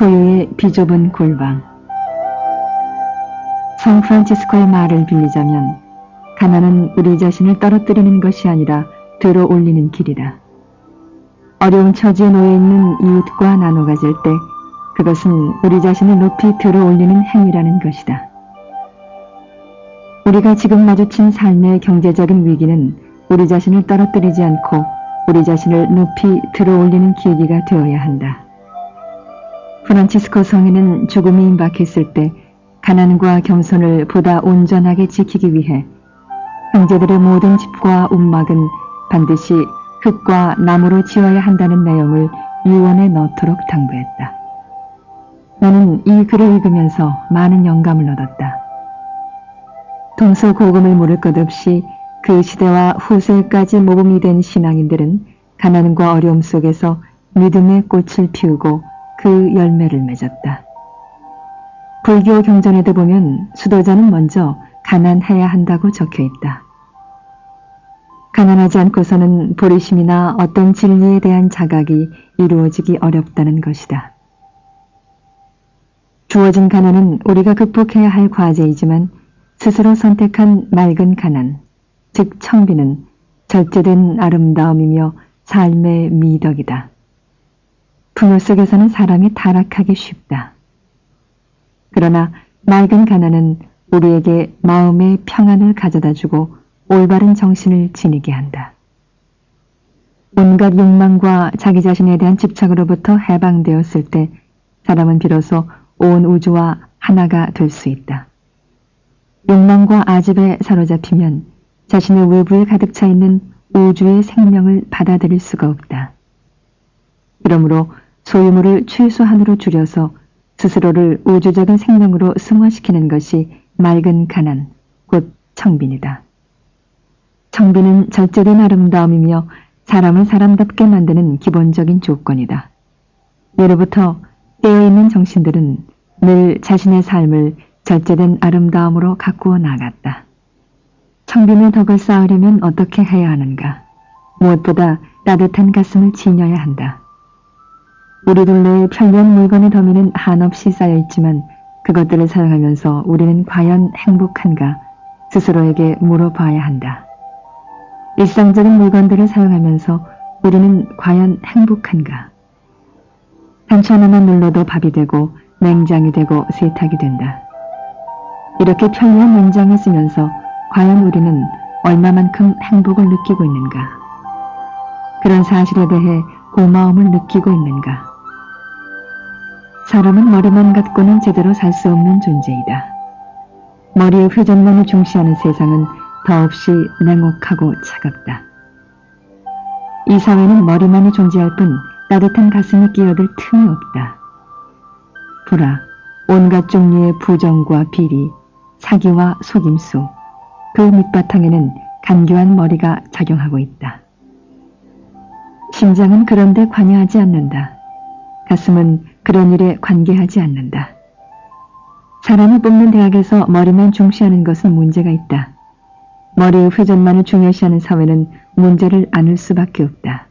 소유의 비좁은 골방. 샌프란시스코의 말을 빌리자면 가난은 우리 자신을 떨어뜨리는 것이 아니라 들어 올리는 길이다. 어려운 처지에 놓여있는 이웃과 나눠 가질 때 그것은 우리 자신을 높이 들어 올리는 행위라는 것이다. 우리가 지금 마주친 삶의 경제적인 위기는 우리 자신을 떨어뜨리지 않고 우리 자신을 높이 들어 올리는 계기가 되어야 한다. 프란치스코 성인은 죽음이 임박했을 때 가난과 겸손을 보다 온전하게 지키기 위해 형제들의 모든 집과 움막은 반드시 흙과 나무로 지어야 한다는 내용을 유언에 넣도록 당부했다. 나는 이 글을 읽으면서 많은 영감을 얻었다. 동서고금을 물을 것 없이 그 시대와 후세까지 모범이 된 신앙인들은 가난과 어려움 속에서 믿음의 꽃을 피우고 그 열매를 맺었다. 불교 경전에도 보면 수도자는 먼저 가난해야 한다고 적혀 있다. 가난하지 않고서는 보리심이나 어떤 진리에 대한 자각이 이루어지기 어렵다는 것이다. 주어진 가난은 우리가 극복해야 할 과제이지만 스스로 선택한 맑은 가난, 즉 청비는 절제된 아름다움이며 삶의 미덕이다. 풍요 속에서는 사람이 타락하기 쉽다. 그러나 맑은 가난은 우리에게 마음의 평안을 가져다주고 올바른 정신을 지니게 한다. 온갖 욕망과 자기 자신에 대한 집착으로부터 해방되었을 때 사람은 비로소 온 우주와 하나가 될 수 있다. 욕망과 아집에 사로잡히면 자신의 외부에 가득 차 있는 우주의 생명을 받아들일 수가 없다. 그러므로 소유물을 최소한으로 줄여서 스스로를 우주적인 생명으로 승화시키는 것이 맑은 가난, 곧 청빈이다. 청빈은 절제된 아름다움이며 사람을 사람답게 만드는 기본적인 조건이다. 예로부터 깨어있는 정신들은 늘 자신의 삶을 절제된 아름다움으로 가꾸어 나갔다. 청빈의 덕을 쌓으려면 어떻게 해야 하는가? 무엇보다 따뜻한 가슴을 지녀야 한다. 우리 둘레에 편리한 물건의 더미는 한없이 쌓여있지만 그것들을 사용하면서 우리는 과연 행복한가 스스로에게 물어봐야 한다. 일상적인 물건들을 사용하면서 우리는 과연 행복한가? 단추 하나만 눌러도 밥이 되고 냉장이 되고 세탁이 된다. 이렇게 편리한 냉장을 쓰면서 과연 우리는 얼마만큼 행복을 느끼고 있는가? 그런 사실에 대해 고마움을 느끼고 있는가? 사람은 머리만 갖고는 제대로 살 수 없는 존재이다. 머리의 회전만을 중시하는 세상은 더없이 냉혹하고 차갑다. 이 사회는 머리만이 존재할 뿐 따뜻한 가슴이 끼어들 틈이 없다. 불화, 온갖 종류의 부정과 비리, 사기와 속임수, 그 밑바탕에는 간교한 머리가 작용하고 있다. 심장은 그런데 관여하지 않는다. 가슴은 그런 일에 관계하지 않는다. 사람을 뽑는 대학에서 머리만 중시하는 것은 문제가 있다. 머리의 회전만을 중요시하는 사회는 문제를 안을 수밖에 없다.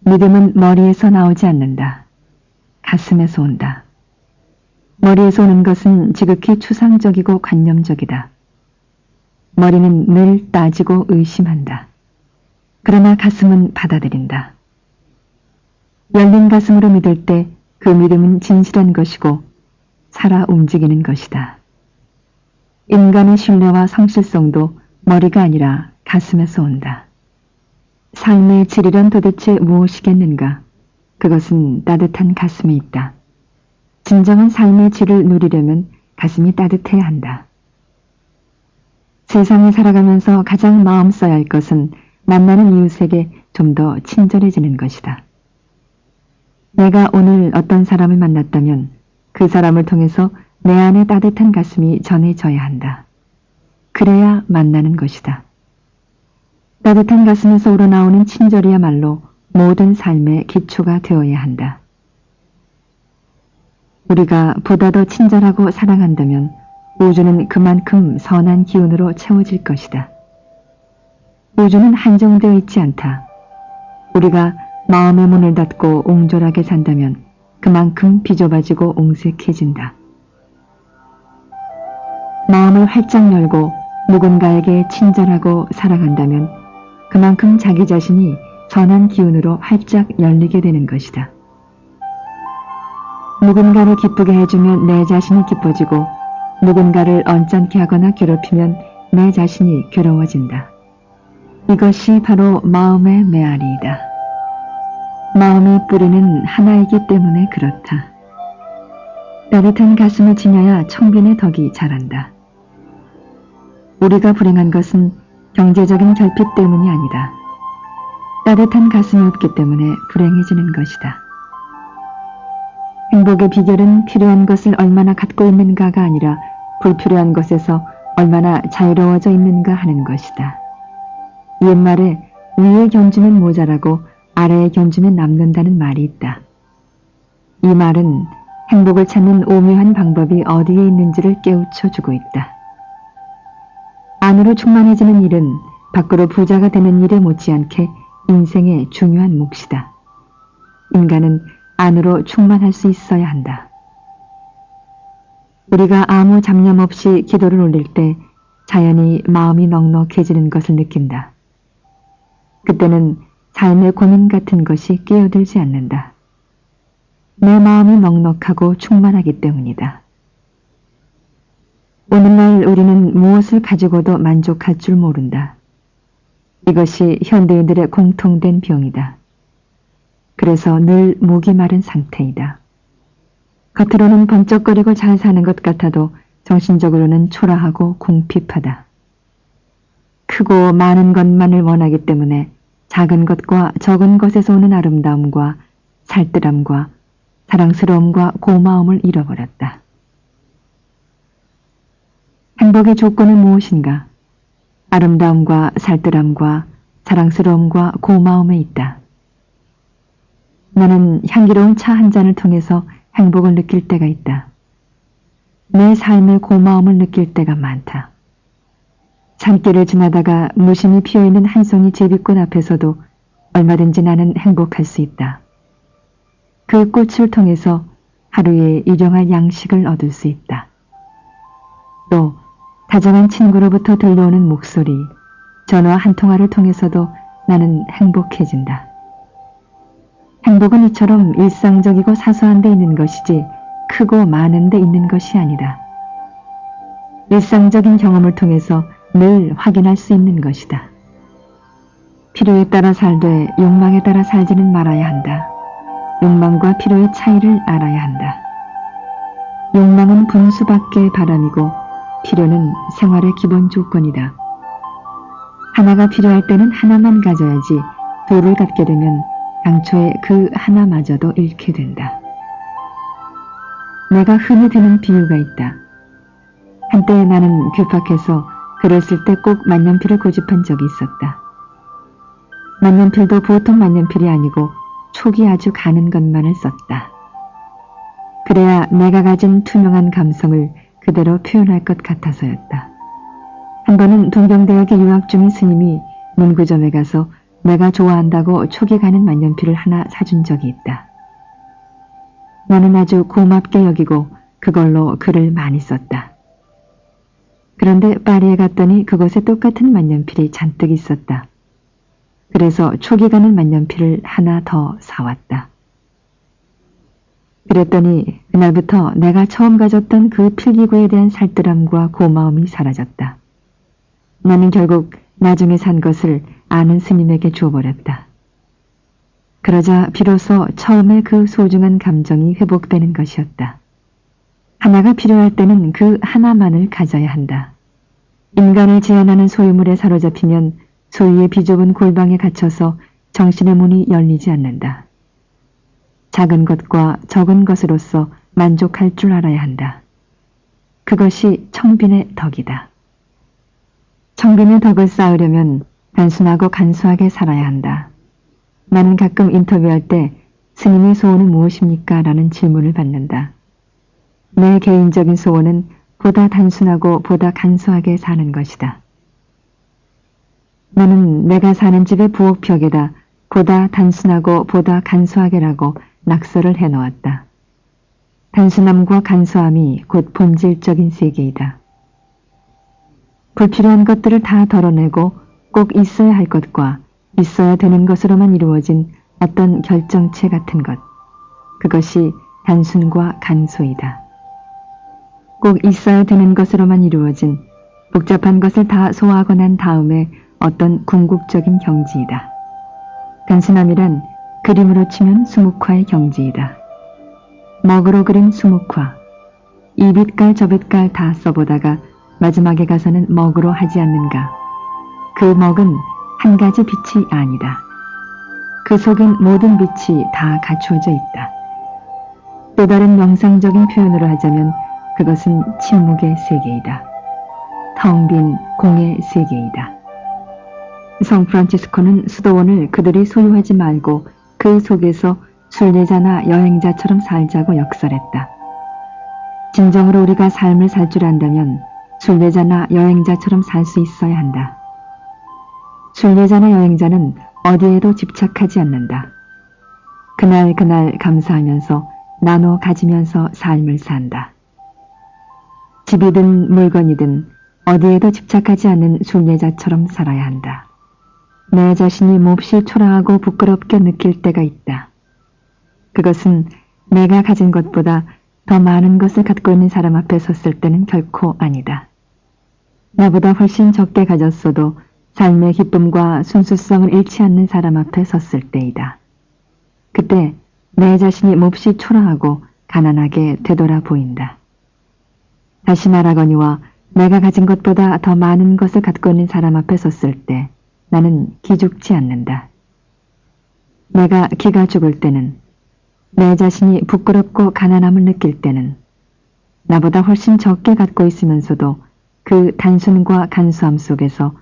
믿음은 머리에서 나오지 않는다. 가슴에서 온다. 머리에서 오는 것은 지극히 추상적이고 관념적이다. 머리는 늘 따지고 의심한다. 그러나 가슴은 받아들인다. 열린 가슴으로 믿을 때 그 믿음은 진실한 것이고 살아 움직이는 것이다. 인간의 신뢰와 성실성도 머리가 아니라 가슴에서 온다. 삶의 질이란 도대체 무엇이겠는가? 그것은 따뜻한 가슴에 있다. 진정한 삶의 질을 누리려면 가슴이 따뜻해야 한다. 세상을 살아가면서 가장 마음 써야 할 것은 만나는 이웃에게 좀 더 친절해지는 것이다. 내가 오늘 어떤 사람을 만났다면 그 사람을 통해서 내 안에 따뜻한 가슴이 전해져야 한다. 그래야 만나는 것이다. 따뜻한 가슴에서 우러나오는 친절이야말로 모든 삶의 기초가 되어야 한다. 우리가 보다 더 친절하고 사랑한다면 우주는 그만큼 선한 기운으로 채워질 것이다. 우주는 한정되어 있지 않다. 우리가 마음의 문을 닫고 옹졸하게 산다면 그만큼 비좁아지고 옹색해진다. 마음을 활짝 열고 누군가에게 친절하고 사랑한다면 그만큼 자기 자신이 선한 기운으로 활짝 열리게 되는 것이다. 누군가를 기쁘게 해주면 내 자신이 기뻐지고 누군가를 언짢게 하거나 괴롭히면 내 자신이 괴로워진다. 이것이 바로 마음의 메아리이다. 마음의 뿌리는 하나이기 때문에 그렇다. 따뜻한 가슴을 지녀야 청빈의 덕이 자란다. 우리가 불행한 것은 경제적인 결핍 때문이 아니다. 따뜻한 가슴이 없기 때문에 불행해지는 것이다. 행복의 비결은 필요한 것을 얼마나 갖고 있는가가 아니라 불필요한 것에서 얼마나 자유로워져 있는가 하는 것이다. 옛말에 위에 견주면 모자라고 아래에 견주면 남는다는 말이 있다. 이 말은 행복을 찾는 오묘한 방법이 어디에 있는지를 깨우쳐 주고 있다. 안으로 충만해지는 일은 밖으로 부자가 되는 일에 못지않게 인생의 중요한 몫이다. 인간은 안으로 충만할 수 있어야 한다. 우리가 아무 잡념 없이 기도를 올릴 때 자연히 마음이 넉넉해지는 것을 느낀다. 그때는 삶의 고민 같은 것이 끼어들지 않는다. 내 마음이 넉넉하고 충만하기 때문이다. 오늘날 우리는 무엇을 가지고도 만족할 줄 모른다. 이것이 현대인들의 공통된 병이다. 그래서 늘 목이 마른 상태이다. 겉으로는 번쩍거리고 잘 사는 것 같아도 정신적으로는 초라하고 궁핍하다. 크고 많은 것만을 원하기 때문에 작은 것과 적은 것에서 오는 아름다움과 살뜰함과 사랑스러움과 고마움을 잃어버렸다. 행복의 조건은 무엇인가? 아름다움과 살뜰함과 사랑스러움과 고마움에 있다. 나는 향기로운 차 한 잔을 통해서 행복을 느낄 때가 있다. 내 삶의 고마움을 느낄 때가 많다. 산길을 지나다가 무심히 피어있는 한 송이 제비꽃 앞에서도 얼마든지 나는 행복할 수 있다. 그 꽃을 통해서 하루에 일용할 양식을 얻을 수 있다. 또 다정한 친구로부터 들려오는 목소리, 전화 한 통화를 통해서도 나는 행복해진다. 행복은 이처럼 일상적이고 사소한 데 있는 것이지 크고 많은 데 있는 것이 아니다. 일상적인 경험을 통해서 늘 확인할 수 있는 것이다. 필요에 따라 살되 욕망에 따라 살지는 말아야 한다. 욕망과 필요의 차이를 알아야 한다. 욕망은 분수 밖의 바람이고 필요는 생활의 기본 조건이다. 하나가 필요할 때는 하나만 가져야지 둘을 갖게 되면 당초에 그 하나마저도 잃게 된다. 내가 흔히 드는 비유가 있다. 한때 나는 괴팍해서 글을 쓸 때 꼭 만년필을 고집한 적이 있었다. 만년필도 보통 만년필이 아니고 촉이 아주 가는 것만을 썼다. 그래야 내가 가진 투명한 감성을 그대로 표현할 것 같아서였다. 한 번은 동경대학에 유학 중인 스님이 문구점에 가서 내가 좋아한다고 촉이 가는 만년필을 하나 사준 적이 있다. 나는 아주 고맙게 여기고 그걸로 글을 많이 썼다. 그런데 파리에 갔더니 그곳에 똑같은 만년필이 잔뜩 있었다. 그래서 촉이 가는 만년필을 하나 더 사왔다. 그랬더니 그날부터 내가 처음 가졌던 그 필기구에 대한 살뜰함과 고마움이 사라졌다. 나는 결국 나중에 산 것을 아는 스님에게 줘버렸다. 그러자 비로소 처음에 그 소중한 감정이 회복되는 것이었다. 하나가 필요할 때는 그 하나만을 가져야 한다. 인간을 제한하는 소유물에 사로잡히면 소유의 비좁은 골방에 갇혀서 정신의 문이 열리지 않는다. 작은 것과 적은 것으로서 만족할 줄 알아야 한다. 그것이 청빈의 덕이다. 청빈의 덕을 쌓으려면 단순하고 간소하게 살아야 한다. 나는 가끔 인터뷰할 때 스님의 소원은 무엇입니까? 라는 질문을 받는다. 내 개인적인 소원은 보다 단순하고 보다 간소하게 사는 것이다. 나는 내가 사는 집의 부엌벽에다 보다 단순하고 보다 간소하게라고 낙서를 해놓았다. 단순함과 간소함이 곧 본질적인 세계이다. 불필요한 것들을 다 덜어내고 꼭 있어야 할 것과 있어야 되는 것으로만 이루어진 어떤 결정체 같은 것, 그것이 단순과 간소이다. 꼭 있어야 되는 것으로만 이루어진 복잡한 것을 다 소화하고 난 다음에 어떤 궁극적인 경지이다. 단순함이란 그림으로 치면 수묵화의 경지이다. 먹으로 그린 수묵화. 이 빛깔 저 빛깔 다 써보다가 마지막에 가서는 먹으로 하지 않는가. 그 먹은 한 가지 빛이 아니다. 그 속엔 모든 빛이 다 갖추어져 있다. 또 다른 명상적인 표현으로 하자면 그것은 침묵의 세계이다. 텅 빈 공의 세계이다. 성 프란치스코는 수도원을 그들이 소유하지 말고 그 속에서 순례자나 여행자처럼 살자고 역설했다. 진정으로 우리가 삶을 살 줄 안다면 순례자나 여행자처럼 살 수 있어야 한다. 순례자나 여행자는 어디에도 집착하지 않는다. 그날 감사하면서 나눠 가지면서 삶을 산다. 집이든 물건이든 어디에도 집착하지 않는 순례자처럼 살아야 한다. 내 자신이 몹시 초라하고 부끄럽게 느낄 때가 있다. 그것은 내가 가진 것보다 더 많은 것을 갖고 있는 사람 앞에 섰을 때는 결코 아니다. 나보다 훨씬 적게 가졌어도 삶의 기쁨과 순수성을 잃지 않는 사람 앞에 섰을 때이다. 그때 내 자신이 몹시 초라하고 가난하게 되돌아 보인다. 다시 말하거니와 내가 가진 것보다 더 많은 것을 갖고 있는 사람 앞에 섰을 때 나는 기죽지 않는다. 내가 기가 죽을 때는, 내 자신이 부끄럽고 가난함을 느낄 때는, 나보다 훨씬 적게 갖고 있으면서도 그 단순과 간소함 속에서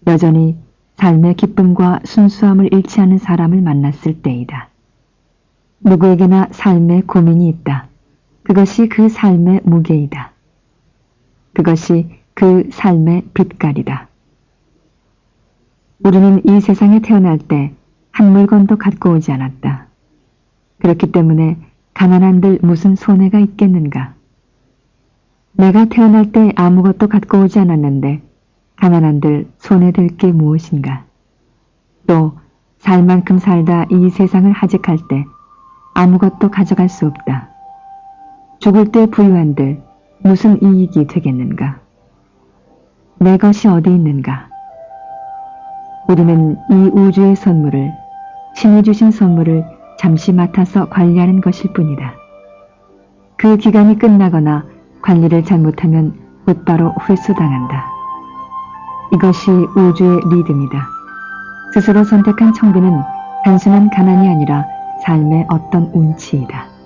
여전히 삶의 기쁨과 순수함을 잃지 않은 사람을 만났을 때이다. 누구에게나 삶의 고민이 있다. 그것이 그 삶의 무게이다. 그것이 그 삶의 빛깔이다. 우리는 이 세상에 태어날 때 한 물건도 갖고 오지 않았다. 그렇기 때문에 가난한들 무슨 손해가 있겠는가? 내가 태어날 때 아무것도 갖고 오지 않았는데 가난한들 손해될 게 무엇인가? 또 살 만큼 살다 이 세상을 하직할 때 아무것도 가져갈 수 없다. 죽을 때 부유한들 무슨 이익이 되겠는가? 내 것이 어디 있는가? 우리는 이 우주의 선물을, 신이 주신 선물을 잠시 맡아서 관리하는 것일 뿐이다. 그 기간이 끝나거나 관리를 잘못하면 곧바로 회수당한다. 이것이 우주의 리듬이다. 스스로 선택한 청비는 단순한 가난이 아니라 삶의 어떤 운치이다.